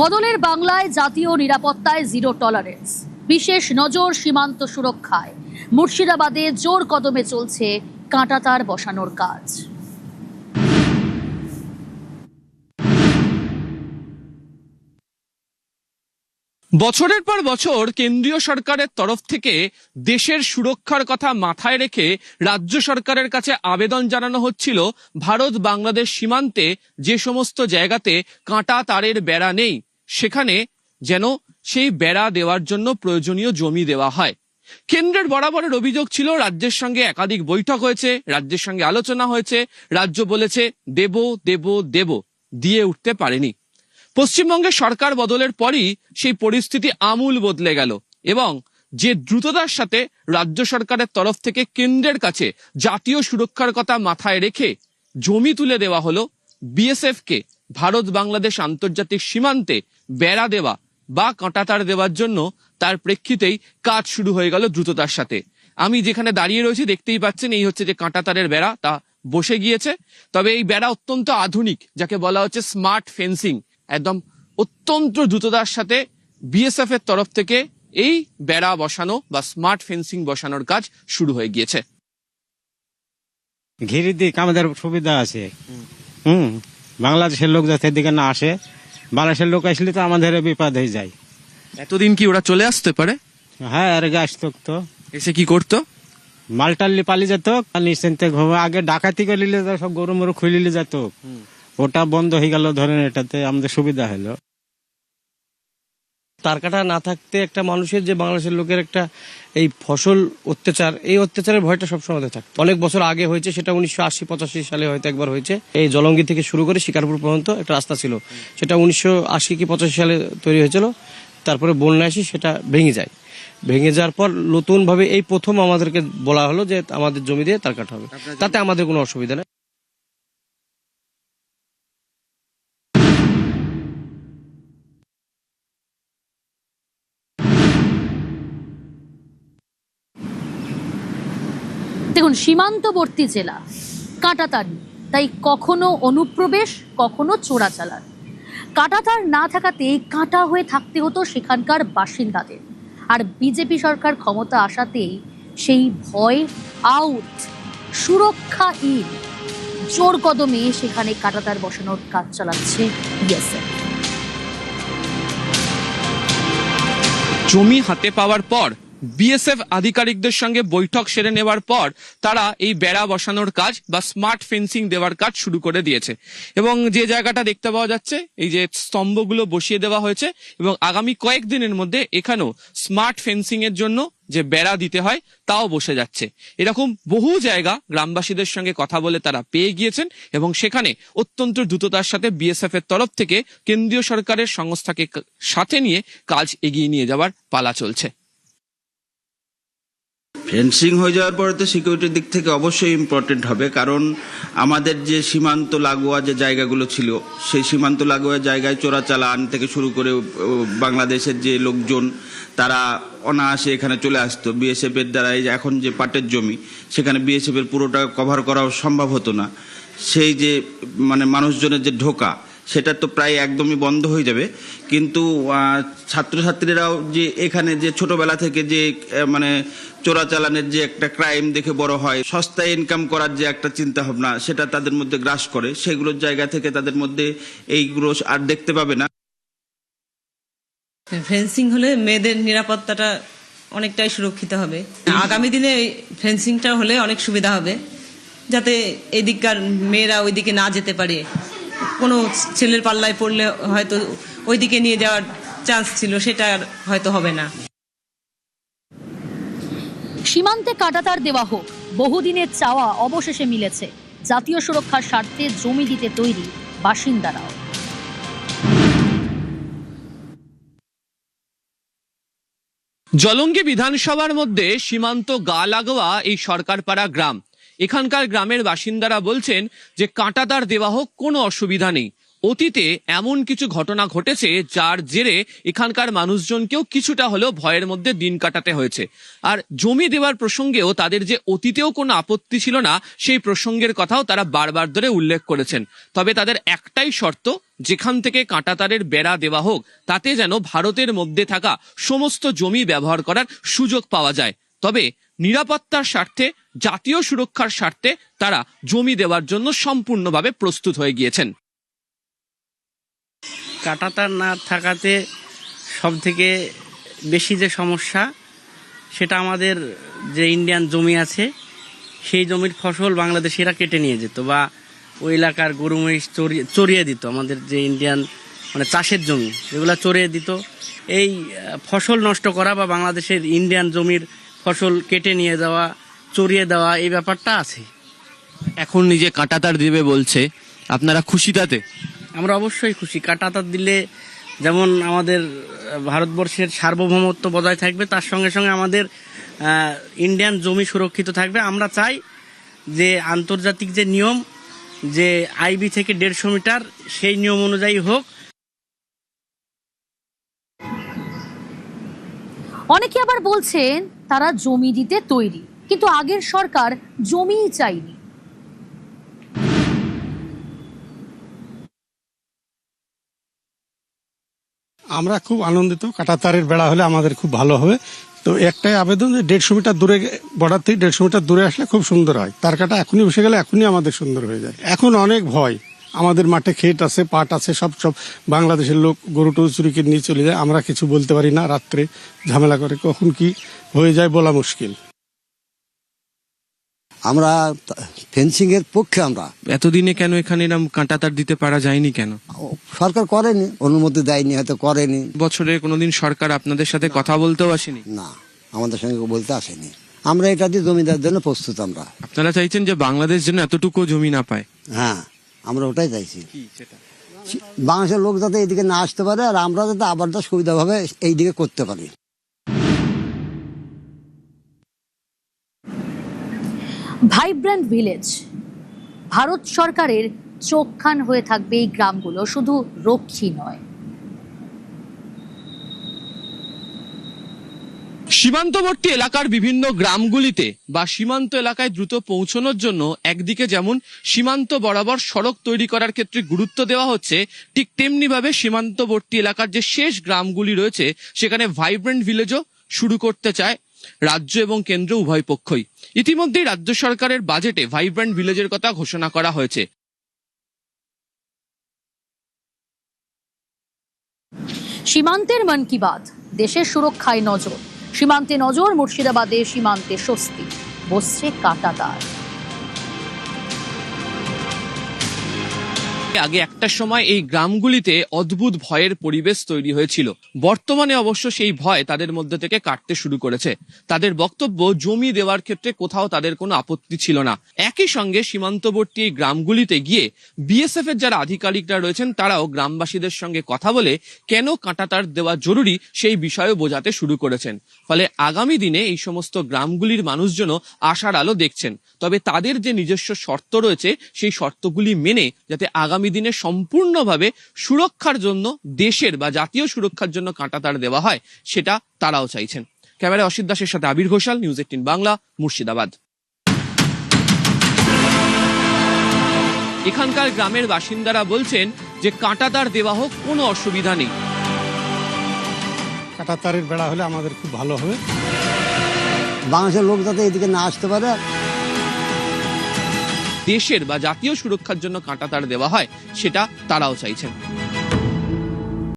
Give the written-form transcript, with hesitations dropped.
বদলের বাংলায় জাতীয় নিরাপত্তায় জিরো টলারেন্স, বিশেষ নজর সীমান্ত সুরক্ষায়। মুর্শিদাবাদে জোর কদমে চলছে কাঁটাতার বসানোর কাজ। বছরের পর বছর কেন্দ্রীয় সরকারের তরফ থেকে দেশের সুরক্ষার কথা মাথায় রেখে রাজ্য সরকারের কাছে আবেদন জানানো হচ্ছিল ভারত বাংলাদেশ সীমান্তে যে সমস্ত জায়গাতে কাঁটা তারের বেড়া নেই সেখানে যেন সেই বেড়া দেওয়ার জন্য প্রয়োজনীয় জমি দেওয়া হয়। কেন্দ্রের বরাবরের অভিযোগ ছিল রাজ্যের সঙ্গে একাধিক বৈঠক হয়েছে, রাজ্যের সঙ্গে আলোচনা হয়েছে, রাজ্য বলেছে দেব দেব দেব, দিয়ে উঠতে পারেনি। পশ্চিমবঙ্গের সরকার বদলের পরই সেই পরিস্থিতি আমূল বদলে গেল এবং যে দ্রুততার সাথে রাজ্য সরকারের তরফ থেকে কেন্দ্রের কাছে জাতীয় সুরক্ষার কথা মাথায় রেখে জমি তুলে দেওয়া হলো বিএসএফ কে ভারত বাংলাদেশ আন্তর্জাতিক সীমান্তে বেড়া দেওয়া বা কাঁটাতার দেওয়ার জন্য, তার প্রেক্ষিতেই কাজ শুরু হয়ে গেল দ্রুততার সাথে। আমি যেখানে দাঁড়িয়ে রয়েছি দেখতেই পাচ্ছেন, এই হচ্ছে যে কাঁটাতারের বেড়া, তা বসে গিয়েছে। তবে এই বেড়া অত্যন্ত আধুনিক, যাকে বলা হচ্ছে স্মার্ট ফেন্সিং। একদম অত্যন্ত দ্রুততার সাথে বিএসএফ এর তরফ থেকে এই বেড়া বসানো বা স্মার্ট ফেন্সিং বসানোর কাজ শুরু হয়ে গিয়েছে। ঘিরে দিক আমাদের সুবিধা আছে। বাংলাদেশের লোক যাতে এদিকে না আসে, বাংলাদেশের লোক আসলে তো আমাদের বিপদ হয়ে যায়। এতদিন কি ওরা চলে আসতে পারে? হ্যাঁ, আর আসতো তো, এসে কি করতো? মালটাল্লি পালিয়ে যেত, নিশ্চিন্তে আগে ডাকাতি করে নিলে সব গরু মরু খুলিলে যেত, ওটা বন্ধ হয়ে গেল। ধরেন এটাতে আমাদের সুবিধা হলো। তার কাটা না থাকতে একটা মানুষের, যে বাংলাদেশের লোকের একটা এই ফসল অত্যাচার, এই অত্যাচারের ভয়টা সবসময় থাকতো। অনেক বছর আগে হয়েছে, সেটা 1980-85 সালে হয়তো একবার হয়েছে। এই জলঙ্গি থেকে শুরু করে শিকারপুর পর্যন্ত একটা রাস্তা ছিল, সেটা 1980 কি 85 সালে তৈরি হয়েছিল। তারপরে বন্যা আসি, সেটা ভেঙে যায়। ভেঙে যাওয়ার পর নতুন ভাবে এই প্রথম আমাদেরকে বলা হলো যে আমাদের জমি দিয়ে তার কাটা হবে, তাতে আমাদের কোনো অসুবিধা নেই। দেখুন, সীমান্তবর্তী জেলা, কাঁটাতার, তাই কখনো অনুপ্রবেশ, কখনো চোরাচালান। কাঁটাতার না থাকাতেই কাঁটা হয়ে থাকতে হতো সেখানকার বাসিন্দাদের। আর বিজেপি সরকার ক্ষমতা আসাতেই সেই ভয় আউট, সুরক্ষা ইন। জোর কদমে সেখানে কাঁটাতার বসানোর কাজ চালাচ্ছে বিএসএফ। জমি হাতে পাওয়ার পর বিএসএফ আধিকারিকদের সঙ্গে বৈঠক সেরে নেওয়ার পর তারা এই বেড়া বসানোর কাজ বা স্মার্ট ফেন্সিং দেওয়ার কাজ শুরু করে দিয়েছে। এবং যে জায়গাটা দেখতে পাওয়া যাচ্ছে, এই যে স্তম্ভগুলো বসিয়ে দেওয়া হয়েছে এবং আগামী কয়েকদিনের মধ্যে এখানেও স্মার্ট ফেন্সিং এর জন্য যে বেড়া দিতে হয় তাও বসে যাচ্ছে। এরকম বহু জায়গা গ্রামবাসীদের সঙ্গে কথা বলে তারা পেয়ে গিয়েছেন এবং সেখানে অত্যন্ত দ্রুততার সাথে বিএসএফ এর তরফ থেকে কেন্দ্রীয় সরকারের সংস্থাকে সাথে নিয়ে কাজ এগিয়ে নিয়ে যাওয়ার পালা চলছে। ফেন্সিং হয়ে যাওয়ার পরে তো সিকিউরিটির দিক থেকে অবশ্যই ইম্পর্টেন্ট হবে, কারণ আমাদের যে সীমান্ত লাগোয়া যে জায়গাগুলো ছিল, সেই সীমান্ত লাগোয়া জায়গায় চোরাচালান থেকে শুরু করে বাংলাদেশের যে লোকজন তারা অনায়াসে এখানে চলে আসতো। বিএসএফ এর দ্বারা এই যে এখন যে পাটের জমি, সেখানে বিএসএফ এর পুরোটা কভার করাও সম্ভব হতো না। সেই যে মানে মানুষজনের যে ঢোকা, সেটা তো প্রায় একদমই বন্ধ হয়ে যাবে। কিন্তু ছাত্রছাত্রীরাও যে এখানে যে ছোটবেলা থেকে যে মানে চোরাচালানের যে একটা ক্রাইম দেখে বড় হয়, সস্তায় ইনকাম করার যে একটা চিন্তা ভাবনা, সেটা তাদের মধ্যে গ্রাস করে। সেগুলোর জায়গা থেকে তাদের মধ্যে এইগুলো আর দেখতে পাবে না। ফেন্সিং হলে মেয়েদের নিরাপত্তাটা অনেকটাই সুরক্ষিত হবে। আগামী দিনে ফেন্সিংটা হলে অনেক সুবিধা হবে, যাতে এদিককার মেয়েরা ওইদিকে না যেতে পারে। কোনো ছেলের পাল্লায় পড়লে হয়তো ওইদিকে নিয়ে যাওয়ার চান্স ছিল, সেটা হয়তো হবে না। সীমান্তে কাঁটাতার দেওয়া হোক, বহুদিনের চাওয়া অবশেষে মিলেছে। জাতীয় সুরক্ষার স্বার্থে জমি দিতে তৈরি বাসিন্দারাও। জলঙ্গি বিধানসভার মধ্যে সীমান্ত গা লাগোয়া এই সরকারপাড়া গ্রাম। এখানকার গ্রামের বাসিন্দারা বলছেন যে কাঁটাতার দেওয়া হোক, কোনো অসুবিধা নেই। অতীতে এমন কিছু ঘটনা ঘটেছে যার জেরে এখানকার মানুষজনকেও কিছুটা হলেও ভয়ের মধ্যে দিন কাটাতে হয়েছে। আর জমি দেওয়ার প্রসঙ্গেও তাদের যে অতীতেও কোনো আপত্তি ছিল না, সেই প্রসঙ্গের কথাও তারা বারবার ধরে উল্লেখ করেছেন। তবে তাদের একটাই শর্ত, যেখান থেকে কাঁটাতারের বেড়া দেওয়া হোক তাতে যেন ভারতের মধ্যে থাকা সমস্ত জমি ব্যবহার করার সুযোগ পাওয়া যায়। তবে নিরাপত্তার স্বার্থে, জাতীয় সুরক্ষার স্বার্থে তারা জমি দেওয়ার জন্য সম্পূর্ণভাবে প্রস্তুত হয়ে গিয়েছেন। কাঁটাতার না থাকাতে সব থেকে বেশি যে সমস্যা, সেটা আমাদের যে ইন্ডিয়ান জমি আছে সেই জমির ফসল বাংলাদেশিরা কেটে নিয়ে যেত, বা ওই এলাকার গরু মহিষ চড়িয়ে দিত। আমাদের যে ইন্ডিয়ান মানে চাষের জমি যেগুলো চড়িয়ে দিত, এই ফসল নষ্ট করা বা বাংলাদেশের ইন্ডিয়ান জমির ফসল কেটে নিয়ে যাওয়া, চড়িয়ে দেওয়া, এই ব্যাপারটা আছে। এখন নিজে কাঁটাতার দিবে বলছে, আপনারা খুশি তাতে? আমরা অবশ্যই খুশি। কাঁটাতার দিলে যেমন আমাদের ভারতবর্ষের সার্বভৌমত্ব বজায় থাকবে, তার সঙ্গে সঙ্গে আমাদের ইন্ডিয়ান জমি সুরক্ষিত থাকবে। আমরা চাই যে আন্তর্জাতিক যে নিয়ম, যে আইবি থেকে 150 মিটার, সেই নিয়ম অনুযায়ী হোক। অনেকে আবার বলছেন তারা জমি দিতে তৈরি, কিন্তু আগের সরকার জমিই চাইনি। আমরা খুব আনন্দিত, কাঁটাতারের বেড়া হলে আমাদের খুব ভালো হবে। তো একটাই আবেদন যে 150 মিটার দূরে, বর্ডার থেকে 150 মিটার দূরে আসলে খুব সুন্দর হয়। তার কাটা এখনই বসে গেলে এখনই আমাদের সুন্দর হয়ে যায়। এখন অনেক ভয়, আমাদের মাঠে ক্ষেত আছে, পাট আছে, সব বাংলাদেশের লোক গরু টরু চুরি করে নিয়ে চলে যায়। আমরা কিছু বলতে পারি না, রাত্রে ঝামেলা করে কখন কি হয়ে যায় বলা মুশকিল। আমরা ফেন্সিং এর পক্ষে। আমরা এতদিনে কেন এখানে এরকম কাঁটাতার দিতে পারা যায়নি কেন? সরকার করেনি, অনুমতি দেয়নি, হয়তো করেনি। বছরে কোনোদিন সরকার আপনাদের সাথে কথা বলতেও আসেনি? না, আমাদের সঙ্গে বলতে আসেনি। আমরা এটা দিয়ে জমিদার জন্য প্রস্তুত। আমরা আপনারা চাইছেন যে বাংলাদেশ যেন এতটুকু জমি না পায়? হ্যাঁ, আমরা ওটাই চাইছি। বাংলাদেশের লোক যাতে এইদিকে না আসতে পারে, আর আমরা যাতে আবার সুবিধাভাবে এইদিকে করতে পারি। ভাইব্রেন্ট ভিলেজ, ভারত সরকারের চোখখান হয়ে থাকবে এই গ্রামগুলো, শুধু রক্ষী নয়। সীমান্তবর্তী এলাকার বিভিন্ন গ্রামগুলিতে বা সীমান্ত এলাকায় দ্রুত পৌঁছানোর জন্য একদিকে যেমন সীমান্ত বরাবর সড়ক তৈরি করার ক্ষেত্রে গুরুত্ব দেওয়া হচ্ছে, ঠিক তেমনি ভাবে সীমান্তবর্তী এলাকার যে শেষ গ্রামগুলি রয়েছে সেখানে ভাইব্রেন্ট ভিলেজও শুরু করতে চায় রাজ্য এবং কেন্দ্র উভয় পক্ষই। ইতিমধ্যেই রাজ্য সরকারের বাজেটে ভাইব্রেন্ট ভিলেজের কথা ঘোষণা করা হয়েছে। সীমান্তের মন কি বাত, দেশের সুরক্ষায় নজর। সীমান্তে নজর, মুর্শিদাবাদে সীমান্তে স্বস্তি, বসছে কাঁটাতার। আগে একটা সময় এই গ্রামগুলিতে অদ্ভুত ভয়ের পরিবেশ তৈরি হয়েছিল। বর্তমানে অবশ্য সেই ভয় তাদের মধ্যে থেকে কাটতে শুরু করেছে। তাদের বক্তব্য, জমি দেওয়ার ক্ষেত্রে কোথাও তাদের কোনো আপত্তি ছিল না। একই সঙ্গে সীমান্তবর্তী এই গ্রামগুলিতে গিয়ে বিএসএফ এর যারা আধিকারিকরা রয়েছেন তারাও গ্রামবাসীদের সঙ্গে কথা বলে কেন কাঁটাতার দেওয়া জরুরি সেই বিষয়েও বোঝাতে শুরু করেছেন। ফলে আগামী দিনে এই সমস্ত গ্রামগুলির মানুষজনও আশার আলো দেখছেন। তবে তাদের যে নিজস্ব শর্ত রয়েছে সেই শর্তগুলি মেনে যাতে আগামী দিনে সম্পূর্ণভাবে সুরক্ষার জন্য, দেশের বা জাতীয় সুরক্ষার জন্য কাঁটাতার দেওয়া হয়, সেটা তারাও চাইছেন। ক্যামেরায় অসিত দাসের সাথে আবির ঘোষাল, নিউজ 18 বাংলা, মুর্শিদাবাদ। এখানকার গ্রামের বাসিন্দারা বলছেন যে কাঁটাতার দেওয়া হোক, কোনো অসুবিধা নেই। কাঁটাতারের বেড়া হলে আমাদের খুব ভালো হবে। বাংলাদেশের লোক যাতে এইদিকে না আসতে পারে, দেশের বা জাতীয় সুরক্ষার জন্য কাঁটাতার দেওয়া হয়, সেটা তারাও চাইছেন।